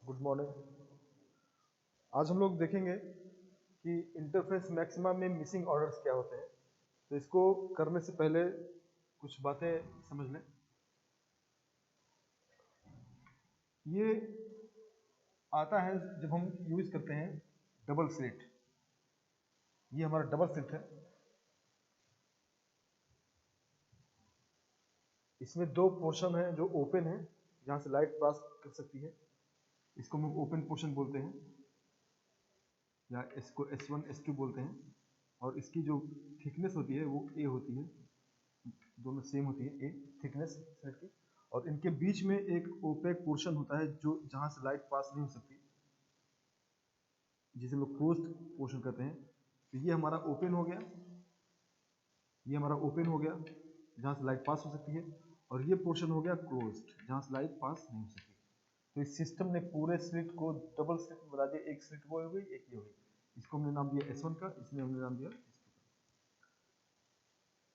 Good morning. आज हम लोग देखेंगे कि इंटरफेरेंस मैक्सिमा में मिसिंग ऑर्डर्स क्या होते हैं। तो इसको करने से पहले कुछ बातें समझ लें। ये आता है जब हम यूज करते हैं डबल स्लिट। ये हमारा डबल स्लिट है। इसमें दो पोर्शन है जो ओपन है, जहाँ से लाइट पास कर सकती है। इसको हम ओपन पोर्शन बोलते हैं, या इसको S1 S2 बोलते हैं। और इसकी जो थिकनेस होती है वो A होती है, दोनों सेम होती है, ए थिकनेस स्लिट की। और इनके बीच में एक ओपेक पोर्शन होता है जो जहां से लाइट पास नहीं हो सकती, जिसे हम लोग क्लोज्ड पोर्शन कहते हैं। तो ये हमारा ओपन हो गया, ये हमारा ओपन हो गया जहां से लाइट पास हो सकती है, और ये पोर्शन हो गया क्लोज्ड जहां से लाइट पास नहीं हो सकती। तो इस सिस्टम ने पूरे स्लिट को डबल स्लिट में बना दिया। एक स्लिट वो हो गई, एक ये हो गई। इसको हमने नाम दिया S1 का, इसमें हमने नाम दिया S2 का।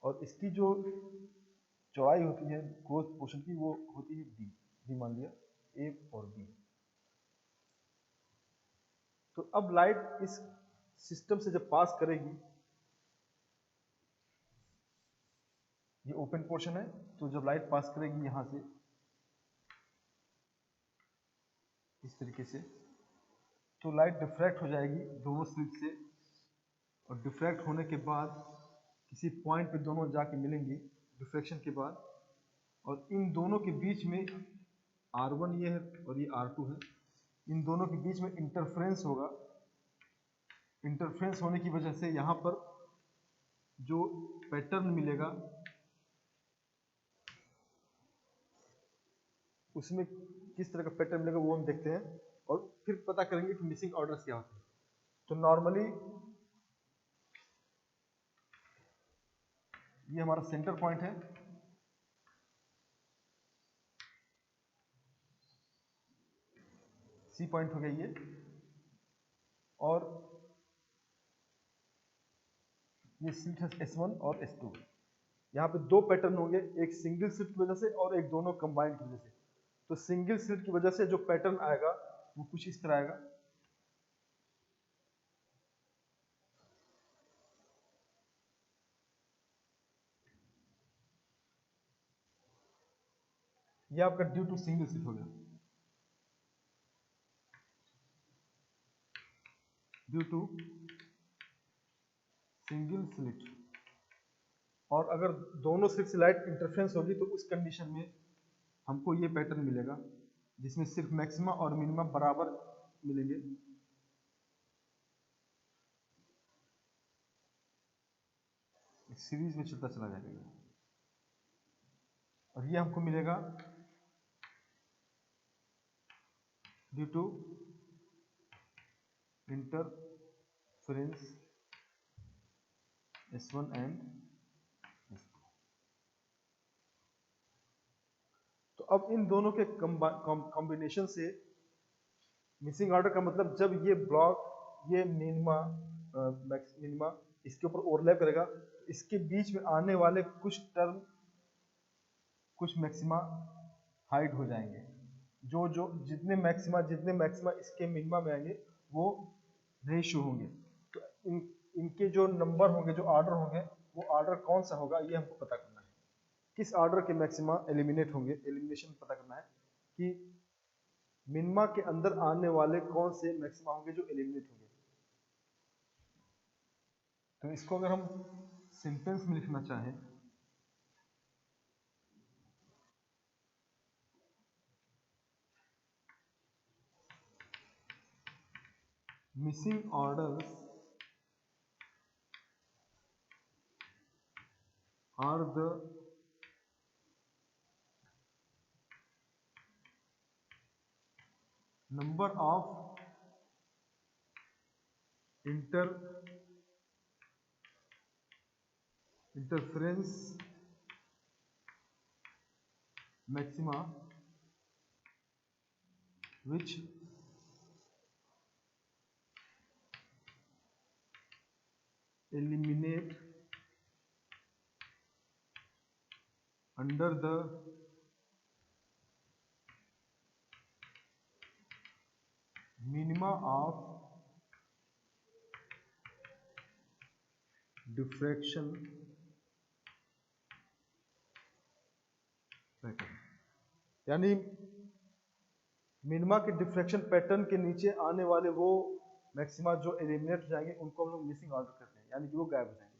और इसकी जो चौड़ाई होती है क्लोज पोर्शन की, वो होती है डी मान लिया, ए और बी। तो अब लाइट इस सिस्टम से जब पास करेगी, ये ओपन पोर्शन है, तो जब लाइट पास करेगी यहां से इस तरीके से, तो लाइट डिफ्रैक्ट हो जाएगी दोनों स्लिट से। और डिफ्रैक्ट होने के बाद किसी पॉइंट पे दोनों जाके मिलेंगी डिफ्रैक्शन के बाद। और इन दोनों के बीच में R1 ये है और ये R2 है। इन दोनों के बीच में इंटरफ्रेंस होगा। इंटरफ्रेंस होने की वजह से यहाँ पर जो पैटर्न मिलेगा उसमें किस तरह का पैटर्न मिलेगा वो हम देखते हैं, और फिर पता करेंगे कि मिसिंग ऑर्डर्स क्या होते हैं। तो नॉर्मली ये हमारा सेंटर पॉइंट है, सी पॉइंट हो गया ये। और ये स्लिट है S1 और S2। यहाँ पे दो पैटर्न होंगे, एक सिंगल स्लिट की वजह से और एक दोनों कंबाइंड की वजह से। तो सिंगल स्लिट की वजह से जो पैटर्न आएगा वो कुछ इस तरह आएगा। ये आपका ड्यू टू सिंगल स्लिट हो गया, ड्यू टू सिंगल स्लिट। और अगर दोनों स्लिट से लाइट इंटरफेरेंस होगी तो उस कंडीशन में हमको ये पैटर्न मिलेगा, जिसमें सिर्फ मैक्सिमा और मिनिमा बराबर मिलेंगे। सीरीज में चलता चला जाएगा। और ये हमको मिलेगा due to interference S1 and S2। तो अब इन दोनों के कॉम्बिनेशन से मिसिंग ऑर्डर का मतलब, जब ये ब्लॉक ये मिनिमा इसके ऊपर ओवरलैप करेगा, इसके बीच में आने वाले कुछ टर्म, कुछ मैक्सिमा हाइड हो जाएंगे। जो जो जितने मैक्सिमा इसके मिनिमा में आएंगे वो नहीं शो होंगे। तो इनके जो नंबर होंगे, जो ऑर्डर होंगे, वो ऑर्डर कौन सा होगा ये हमको पता करना है। किस ऑर्डर के मैक्सिमा एलिमिनेट होंगे, एलिमिनेशन पता करना है कि मिनिमा के अंदर आने वाले कौन से मैक्सिमा होंगे जो एलिमिनेट होंगे। तो इसको अगर हम सेंटेंस में लिखना चाहें, missing orders are the number of interference maxima which eliminate under the minima of diffraction pattern, यानी मिनिमा के डिफ्रैक्शन पैटर्न के नीचे आने वाले वो मैक्सिमा जो एलिमिनेट हो जाएंगे उनको हम लोग मिसिंग ऑर्डर करते हैं, यानी कि वो गायब हो जाएंगे।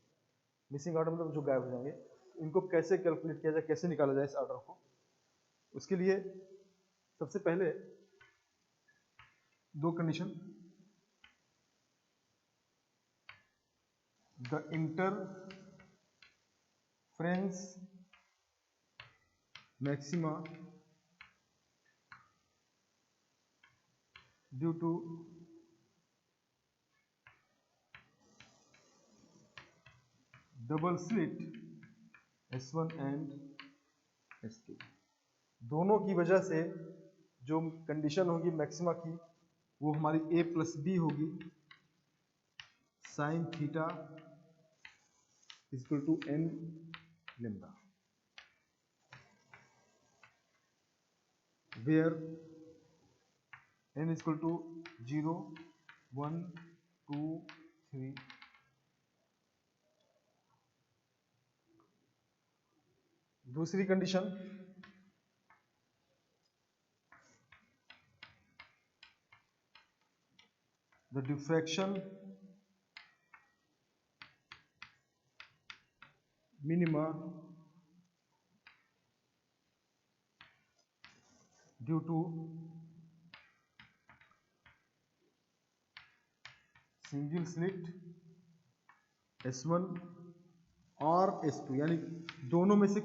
मिसिंग ऑर्डर मतलब जो गायब हो जाएंगे, इनको कैसे कैलकुलेट किया जाए, कैसे निकाला जाए इस ऑर्डर को। उसके लिए सबसे पहले दो condition, the interference maxima due to double slit S1 and S2, दोनों की वजह से जो कंडीशन होगी मैक्सिमा की वो हमारी a प्लस बी होगी sine theta equal to n lambda, where n equal to 0 1 2 3। दूसरी condition, the diffraction minima due to single slit S1 और S2, यानी दोनों में से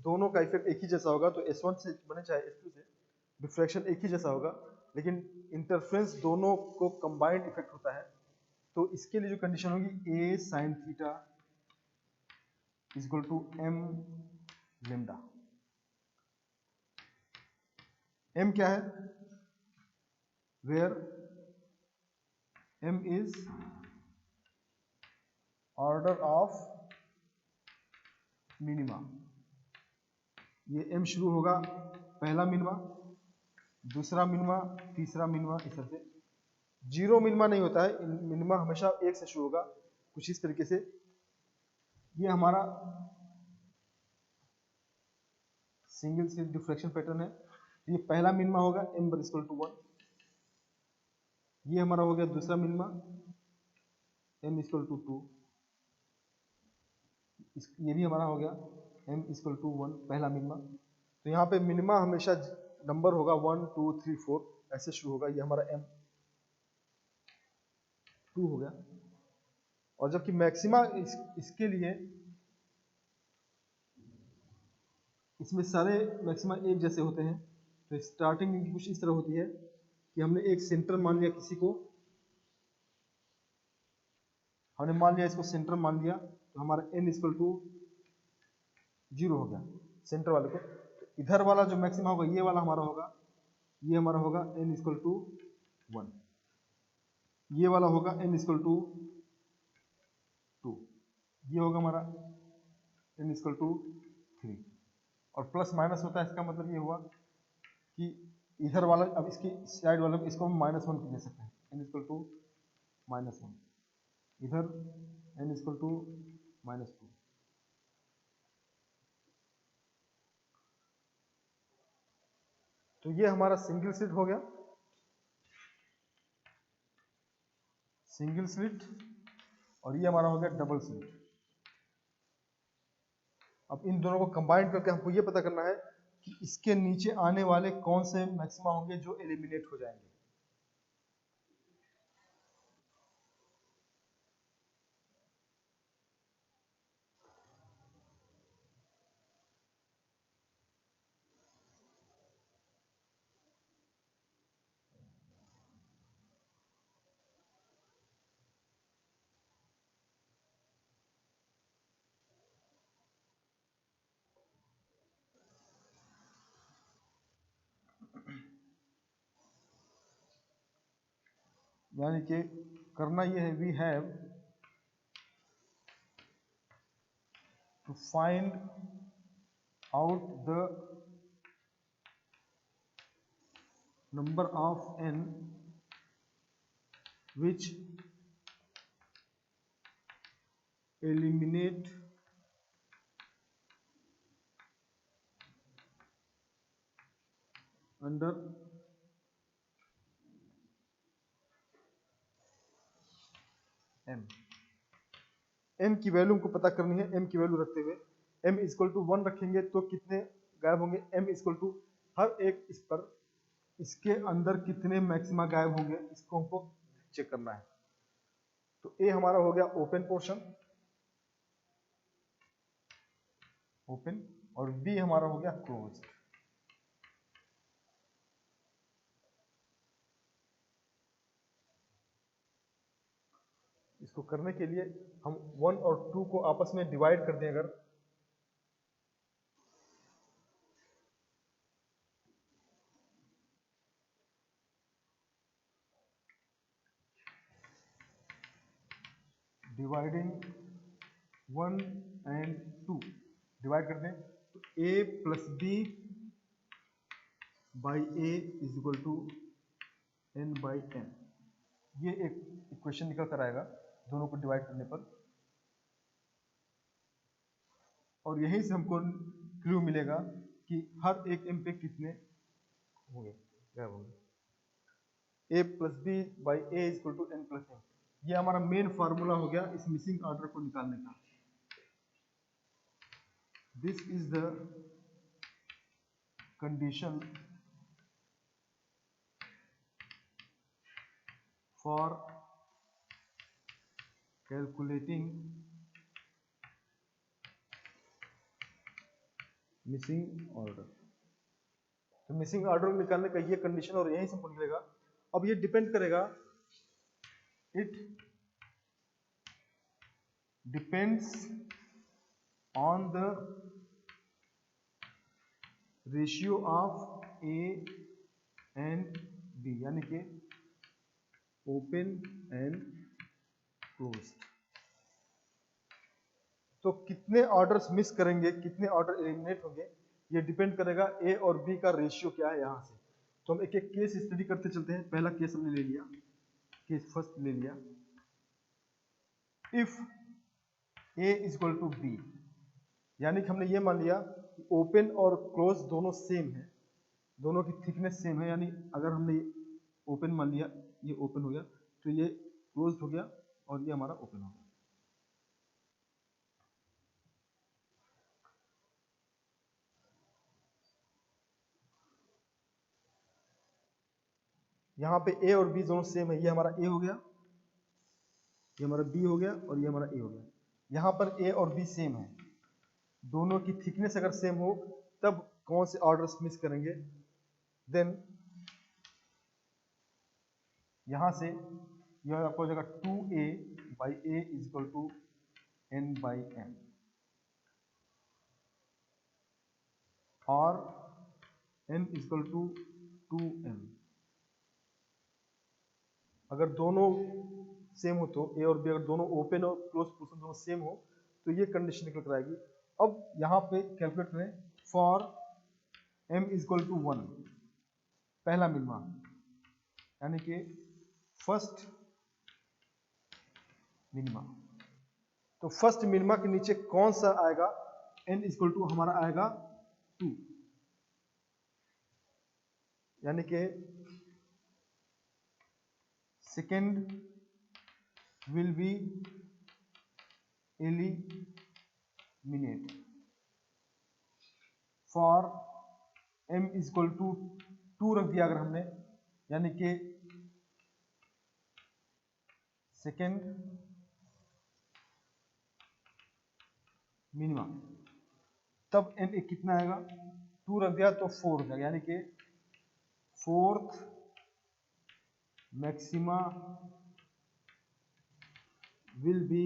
दोनों का इफेक्ट एक ही जैसा होगा, तो S1 से बने चाहे S2 से डिफ्रैक्शन एक ही जैसा होगा, लेकिन इंटरफ्रेंस दोनों को कंबाइंड इफेक्ट होता है। तो इसके लिए जो कंडीशन होगी a sine theta equal to m lambda. m क्या है, where m is order of minima. ये m शुरू होगा पहला मिनिमा, दूसरा मिनिमा, तीसरा मिनिमा, इस तरह से। जीरो मिनिमा नहीं होता है, मिनिमा हमेशा एक से शुरू होगा, कुछ इस तरीके से। ये हमारा सिंगल स्लिट डिफ्रैक्शन पैटर्न है। ये पहला मिनिमा होगा m इक्वल टू 1, ये हमारा हो गया दूसरा मिनिमा m इक्वल टू 2, ये भी हमारा हो गया m इक्वल टू 1 पहला मिनिमा। तो यहाँ पे मिनिमा हमेशा नंबर होगा 1 2 3 4 ऐसे शुरू होगा, ये हमारा m2 हो गया। और जबकि मैक्सिमा इसके लिए इसमें सारे मैक्सिमा एक जैसे होते हैं। तो स्टार्टिंग इनकी कुछ इस तरह होती है कि हमने एक सेंटर मान लिया, किसी को हमने मान लिया, इसको सेंटर मान लिया, तो हमारा n इक्वल टू 0 हो गया सेंटर वाले को। तो इधर वाला जो मैक्सिमा होगा ये वाला हमारा होगा, ये हमारा होगा n इक्वल टू 1, ये वाला होगा n इक्वल टू 2, ये होगा हमारा n इक्वल टू 3। और प्लस माइनस होता है, इसका मतलब ये हुआ कि इधर वाला, अब इसकी साइड वाला इसको हम -1 ले सकते हैं, n इक्वल टू -1, इधर n इक्वल टू -2। तो ये हमारा सिंगल स्लिट हो गया, सिंगल स्लिट, और ये हमारा हो गया डबल स्लिट। अब इन दोनों को कंबाइन करके हमको ये पता करना है कि इसके नीचे आने वाले कौन से मैक्सिमा होंगे जो एलिमिनेट हो जाएंगे। यानी कि करना ये है, we have to find out the number of n which eliminate under m। m की वैल्यू हमको पता करनी है। m की वैल्यू रखते हुए m इक्वल टू 1 रखेंगे तो कितने गायब होंगे। m इक्वल टू हर एक इस पर इसके अंदर कितने मैक्सिमा गायब होंगे इसको हमको चेक करना है। तो a हमारा हो गया ओपन पोर्शन ओपन और b हमारा हो गया क्लोज। इसको करने के लिए हम 1 और 2 को आपस में डिवाइड कर दें अगर, डिवाइडिंग 1 एंड 2 डिवाइड कर दें तो a plus b by a is equal to n by n। ये एक इक्वेशन निकल कर आएगा दोनों को डिवाइड करने पर, और यहीं से हमको क्लू मिलेगा कि हर एक m पे कितने होंगे क्या होंगे। a plus b by a is equal to n plus m। ये हमारा मेन फार्मूला हो गया इस मिसिंग ऑर्डर को निकालने का। This is the condition for calculating missing order. तो मिसिंग ऑर्डर निकालने का ये कंडीशन और यहीं से हमको निकलेगा। अब ये डिपेंड करेगा, it depends on the ratio of a and b, यानी कि ओपन एंड क्लोज्ड। तो कितने ऑर्डर्स मिस करेंगे, कितने ऑर्डर एलिमिनेट होंगे, ये डिपेंड करेगा ए और बी का रेशियो क्या है यहां से। तो हम एक एक केस स्टडी करते चलते हैं। पहला केस हमने ले लिया, केस फर्स्ट ले लिया। If a is equal to b, यानी कि हमने ये मान लिया कि ओपन और क्लोज दोनों सेम है, दोनों की थिकनेस सेम है। यानी अगर हमने ओपन मान लिया, ये ओपन हो गया तो ये क्लोज हो गया और ये हमारा ओपन हो गया। यहाँ पे ए और बी दोनों सेम है, ये हमारा ए हो गया, ये हमारा बी हो गया और ये हमारा ए हो गया। यहाँ पर ए और बी सेम है, दोनों की थिकनेस अगर सेम हो तब कौन से ऑर्डर्स मिस करेंगे। देन यहाँ से यह आपको हो जाएगा 2a by a is equal to n by m, और n is equal to 2m। अगर दोनों सेम हो तो ए और बी, अगर दोनों ओपन और क्लोज पोर्शन दोनों सेम हो तो ये कंडीशन निकल कर आएगी। अब यहाँ पे कैलकुलेट करें for m is equal to 1, पहला मिनिमा, यानी कि फर्स्ट मिनिमा। तो फर्स्ट मिनिमा के नीचे कौन सा आएगा, n इज इक्वल टू हमारा आएगा 2, यानी कि second will be eliminate for m is equal to 2 रख दिया अगर हमने, यानी कि सेकेंड मिनिमा, तब n कितना आएगा, 2 रख दिया तो 4 हो जाएगा, यानी कि fourth maxima will be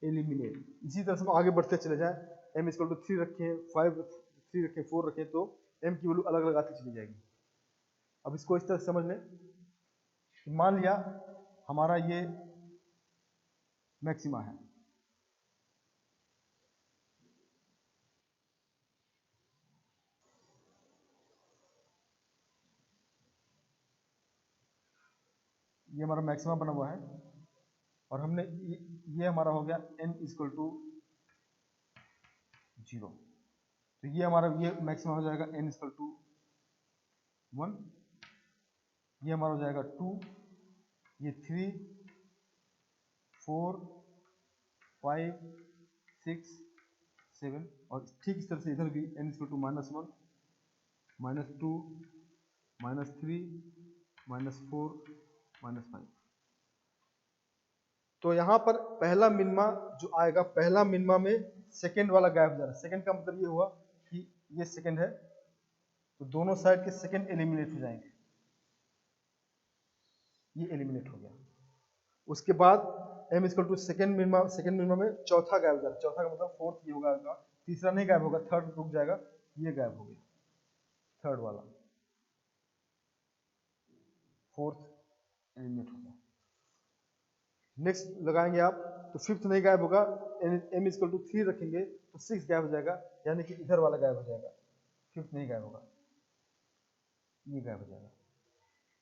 eliminate. इसी तरह से हम आगे बढ़ते चले जाएं, m इक्वल टू 3 रखें, 5 3 रखें, 4 रखें, तो m की वैल्यू अलग अलग आती चली जाएगी। अब इसको इस तरह से समझ लें, मान लिया हमारा ये मैक्सिमा है, ये हमारा मैक्सिमा बना हुआ है, और हमने ये हमारा हो गया n इक्वल टू 0। तो ये हमारा ये मैक्सिमा हो जाएगा n इक्वल टू 1, ये हमारा हो जाएगा 2, ये 3, 4, 5, 6, 7, और ठीक इस तरह से इधर भी n इक्वल टू -1, -2, -3, -4, -5। तो यहाँ पर पहला मिनिमा जो आएगा, पहला मिनिमा में सेकंड वाला गायब हो जा रहा है। सेकंड का मतलब ये हुआ कि ये सेकंड है, तो दोनों साइड के सेकंड एलिमिनेट हो जाएंगे, ये एलिमिनेट हो गया। उसके बाद m equal to second minima में चौथा गायब हो जा रहा है। चौथा का मतलब फोर्थ ये होगा, तीसरा नहीं गायब होगा, थर्ड रुक जाएगा, ये गायब हो गया, थर्ड वाला, फोर्थ एलिमिनेट हो गया। नेक्स्ट लगाएंगे आप, तो फिफ्थ नहीं गायब होगा, m इक्वल टू 3 रखेंगे तो 6 गायब हो जाएगा, यानी कि इधर वाला गायब हो जाएगा, फिफ्थ नहीं गायब होगा, ये गायब हो जाएगा।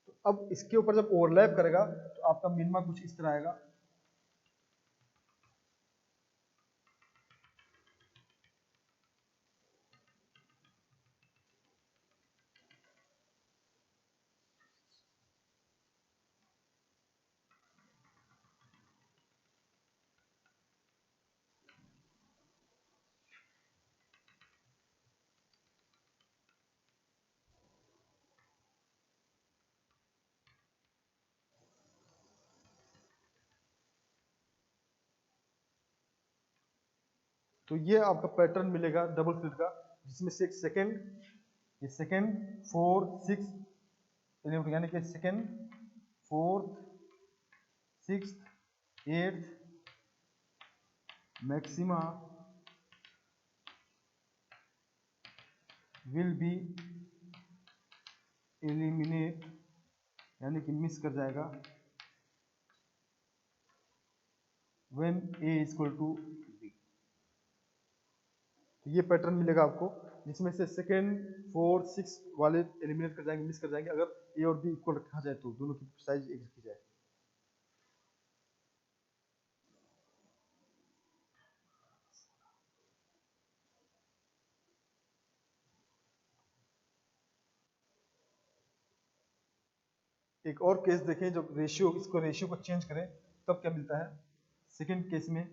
तो अब इसके ऊपर जब ओवरलैप करेगा तो आपका मिनिमा कुछ इस तरह आएगा। तो ये आपका पैटर्न मिलेगा डबल स्लिट का, जिसमें से एक सेकंड, ये सेकंड, 4, 6 यानी कि सेकंड, 4th, 6th, 8th maxima will be eliminate, यानी कि मिस कर जाएगा, when a equal to b। तो ये पैटर्न मिलेगा आपको, जिसमें से सेकेंड, 4, 6 वाले एलिमिनेट कर जाएंगे, मिस कर जाएंगे, अगर a और b इक्वल रखा जाए तो दोनों की साइज एक रखी जाए। एक और केस देखें, जब रेशियो को चेंज करें तब क्या मिलता है। सेकेंड केस में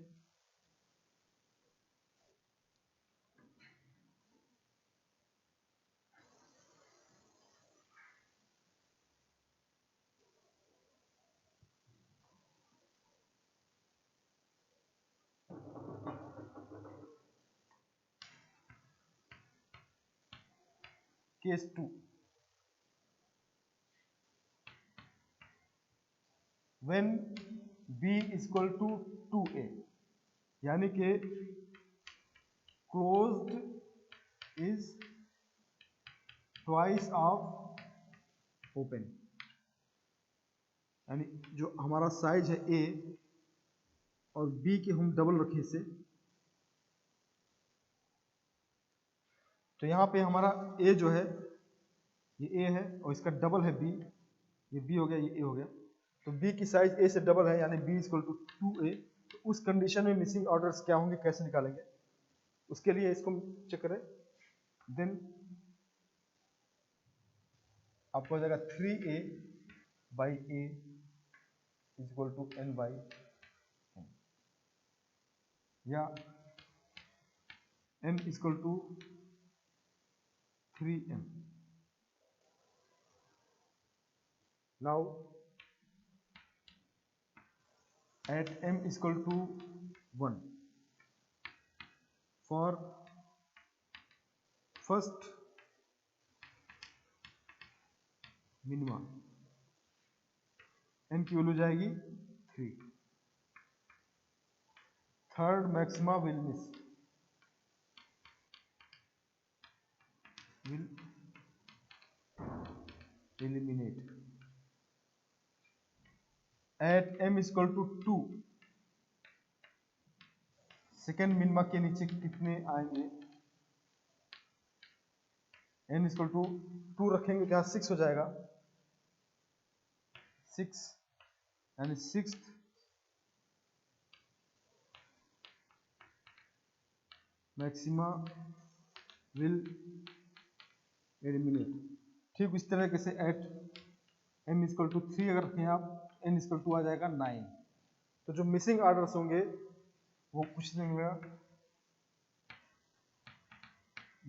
case 2, when b equal to 2a, यानी कि closed is twice of open, यानी जो हमारा साइज है a और b के हम डबल रखें इसे, तो यहाँ पे हमारा a जो है ये a है और इसका डबल है b, ये b हो गया, ये a हो गया। तो b की साइज a से डबल है, यानी b इक्वल टू 2a। तो उस कंडीशन में मिसिंग ऑर्डर्स क्या होंगे, कैसे निकालेंगे, उसके लिए इसको चेक करें। देन आपको हो जाएगा 3a by a equal to n by n, या n equal to 3m। Now at m equal to 1 for first minima, n की वैल्यू जाएगी 3, third maxima will eliminate at m equal to 2, second minima के नीचे कितने आएंगे, n equal to 2 रखेंगे तो यहाँ 6 हो जाएगा, 6 यानी सिक्स्थ मैक्सिमा विल एलिमिनेट। ठीक इस तरीके से एट m इक्वल टू 3 अगर रखें आप, n इक्वल टू आ जाएगा 9। तो जो मिसिंग ऑर्डर्स होंगे वो कुछ नहीं होगा,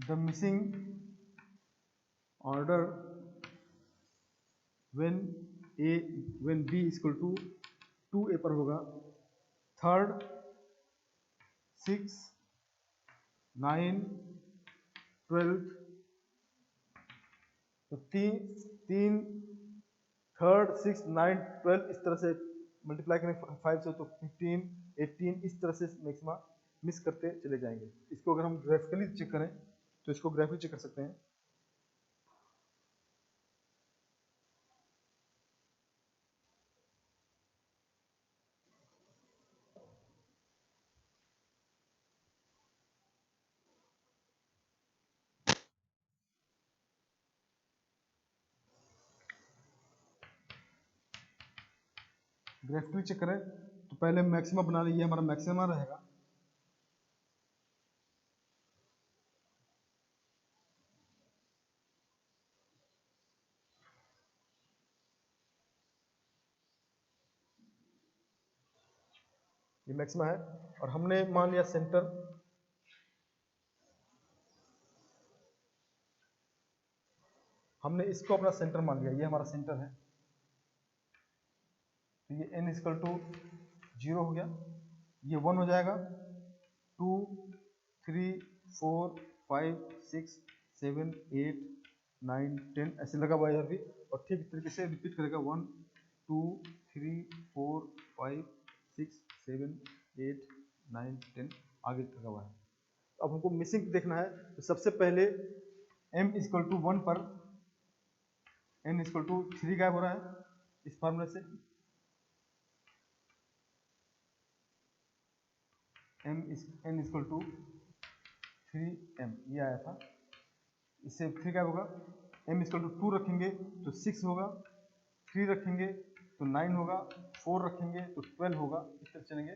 the missing order when b equal to 2a पर होगा, थर्ड 6 9 12, तो तीन थर्ड 6 9 12 इस तरह से मल्टीप्लाई करें 5 से तो 15 18 इस तरह से मैक्सिमा मिस करते चले जाएंगे। इसको अगर हम ग्राफिकली चेक करें तो इसको ग्राफिकली चेक कर सकते हैं। ग्राफिकली चेक करें तो पहले मैक्सिमा बना लीजिए, हमारा मैक्सिमा रहेगा ये मैक्सिमा है, और हमने मान लिया सेंटर, हमने इसको अपना सेंटर मान लिया, ये हमारा सेंटर है। तो ये n इक्वल टू 0 हो गया, ये 1 हो जाएगा, 2 3 4 5 6 7 8 9 10 ऐसे लगा हुआ है इधर भी, और ठीक इस तरीके से रिपीट करेगा 1 2 3 4 5 6 7 8 9 10 आगे लगा हुआ है। अब हमको मिसिंग देखना है, तो सबसे पहले m इक्वल टू 1 पर n इक्वल टू 3 गायब हो रहा है इस फार्मूले से, n इक्वल टू 3m ये आया था, इससे 3 गायब होगा, m इक्वल टू 2 रखेंगे तो 6 होगा, 3 रखेंगे तो 9 होगा, 4 रखेंगे तो 12 होगा, इस तरह चलेंगे।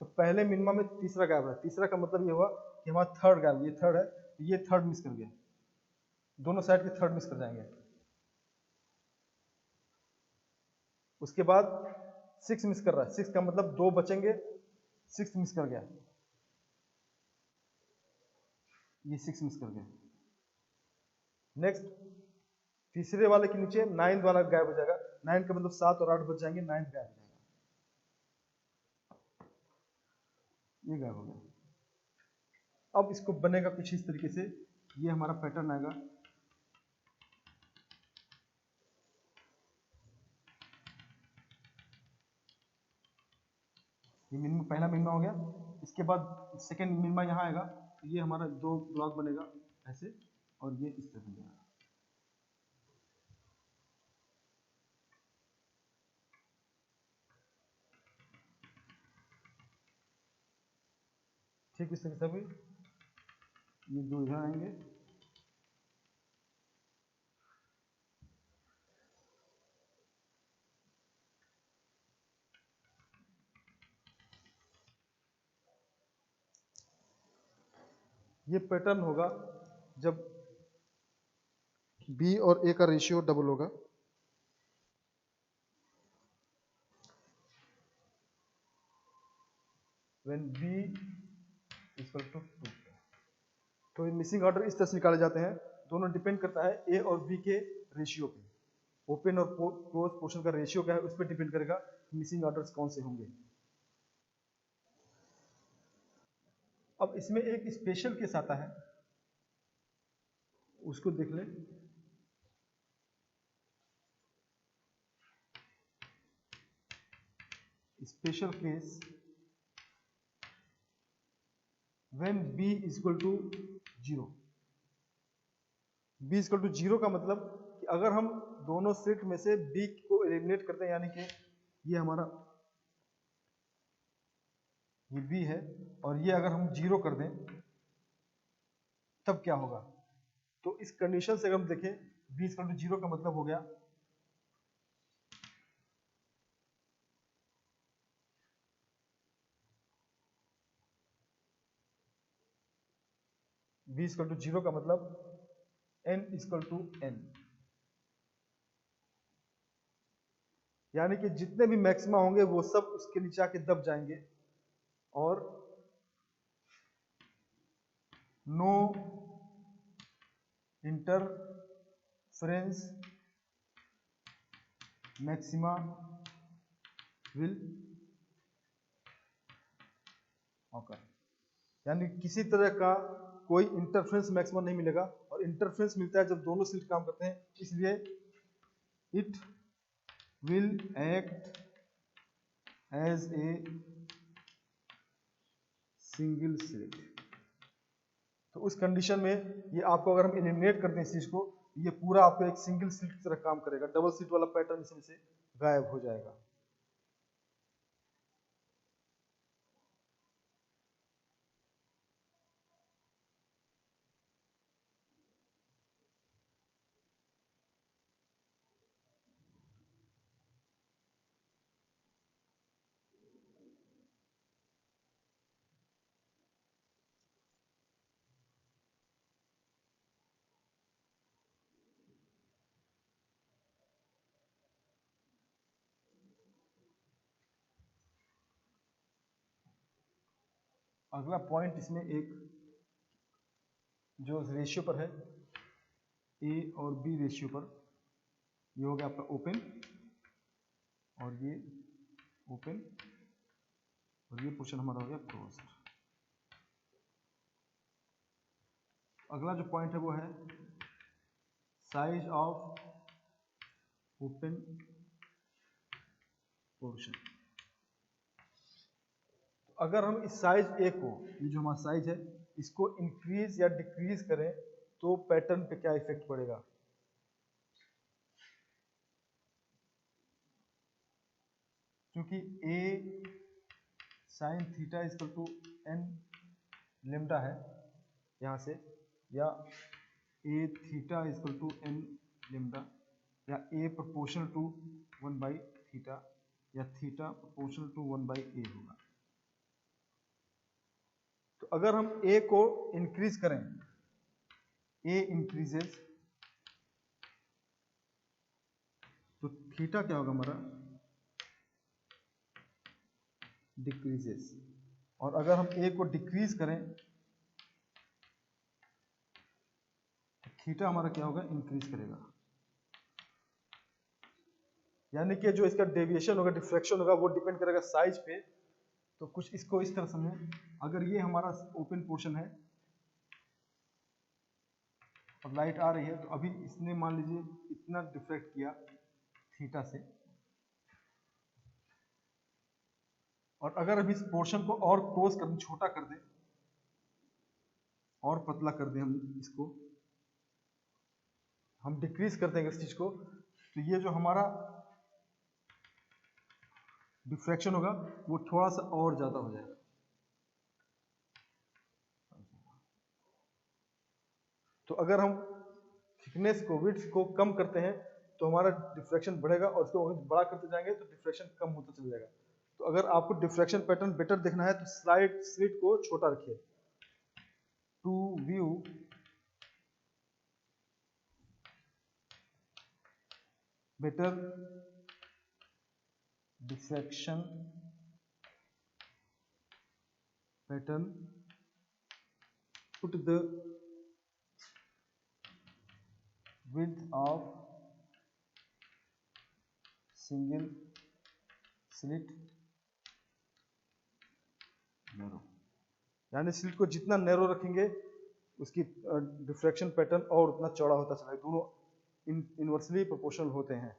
तो पहले मिनिमम में तीसरा गायब है, तीसरा का मतलब ये हुआ कि हमारा थर्ड गायब, ये थर्ड है तो ये थर्ड मिस कर गया, दोनों साइड के थर्ड मिस कर जाएंगे। उसके बाद 6 मिस कर रहा है, 6 का मतलब 2 बचेंगे, 6 मिस कर गया, ये 6 मिस कर गया। नेक्स्ट तीसरे वाले के नीचे 9 वाला गायब हो जाएगा, 9 का मतलब 7 और 8 बच जाएंगे, 9 गायब हो जाएगा, ये गायब हो गया। अब इसको बनेगा कुछ इस तरीके से, ये हमारा पैटर्न आएगा, ये मिनिमम पहला मिनिमम हो गया, इसके बाद सेकंड मिनिमम यहाँ आएगा, तो ये हमारा 2 ब्लॉक बनेगा ऐसे, और ये इस तरह बनेगा। ठीक इस तरह से भी ये 2 इधर आएंगे, ये पैटर्न होगा जब b और a का रेशियो डबल होगा। When b इक्वल टू 2, तो मिसिंग ऑर्डर इस तरह से निकाले जाते हैं, दोनों डिपेंड करता है a और b के रेशियो पे, ओपन और क्लोज पोर्शन का रेशियो क्या है उस पर डिपेंड करेगा मिसिंग ऑर्डर्स कौन से होंगे। अब इसमें एक स्पेशल केस आता है, उसको देख लें। Special case when b equal to 0, b equal to 0 का मतलब कि अगर हम दोनों सेट में से b को एलिमिनेट करते हैं, यानी कि ये हमारा ये b है और ये अगर हम 0 कर दें तब क्या होगा। तो इस कंडीशन से अगर हम देखें b इक्वल टू 0 का मतलब हो गया v इक्वल टू 0 का मतलब n इक्वल टू n, यानी कि जितने भी मैक्सिमा होंगे वो सब उसके नीचे आके दब जाएंगे और no interference maxima will occur, यानी किसी तरह का कोई इंटरफेरेंस मैक्सिमा नहीं मिलेगा। और इंटरफेरेंस मिलता है जब दोनों स्लिट काम करते हैं, इसलिए it will act as a single slit. तो उस कंडीशन में ये आपको अगर हम एलिमिनेट करते हैं इस चीज को, ये पूरा आपको एक सिंगल स्लिट की तरह काम करेगा, डबल स्लिट वाला पैटर्न इसमें से गायब हो जाएगा। अगला पॉइंट इसमें एक जो रेशियो पर है, ए और बी रेशियो पर, ये हो गया आपका ओपन और ये ओपन और ये पोर्शन हमारा हो गया क्लोज्ड। अगला जो पॉइंट है वो है साइज ऑफ ओपन पोर्शन। अगर हम इस साइज ए को, ये जो हमारा साइज है, इसको इंक्रीज या डिक्रीज करें तो पैटर्न पे क्या इफेक्ट पड़ेगा। क्योंकि A sine theta equal to N lambda है यहाँ से, या A theta equal to N lambda, या A proportional to 1 by theta, या theta proportional to 1 by A होगा। तो अगर हम ए को इंक्रीज करें, ए इंक्रीजेस, तो थीटा क्या होगा हमारा, डिक्रीजेस। और अगर हम ए को डिक्रीज करें तो थीटा हमारा क्या होगा, इंक्रीज करेगा। यानी कि जो इसका डेविएशन होगा, डिफ्रैक्शन होगा, वो डिपेंड करेगा साइज पे। तो कुछ इसको इस तरह समझें, अगर ये हमारा ओपन पोर्शन है और लाइट आ रही है, तो अभी इसने मान लीजिए इतना डिफ्रैक्ट किया थीटा से, और अगर अभी इस पोर्शन को और क्लोज कर दें, छोटा कर दें और पतला कर दें, हम डिक्रीज कर देंगे इस चीज को, तो ये जो हमारा डिफ्रैक्शन होगा वो थोड़ा सा और ज्यादा हो जाएगा। तो अगर हम थिकनेस को, विड्थ को कम करते हैं तो हमारा डिफ्रैक्शन बढ़ेगा, और इसको बड़ा करते जाएंगे तो डिफ्रैक्शन कम होता चला जाएगा। तो अगर आपको डिफ्रैक्शन पैटर्न बेटर देखना है तो स्लिट को छोटा रखिए। To view better diffraction pattern, put the width of single slit narrow, यानी स्लिट को जितना नैरो रखेंगे उसकी डिफ्रैक्शन पैटर्न और उतना चौड़ा होता चला जाएगा। दोनों इनवर्सली प्रोपोर्शनल होते हैं।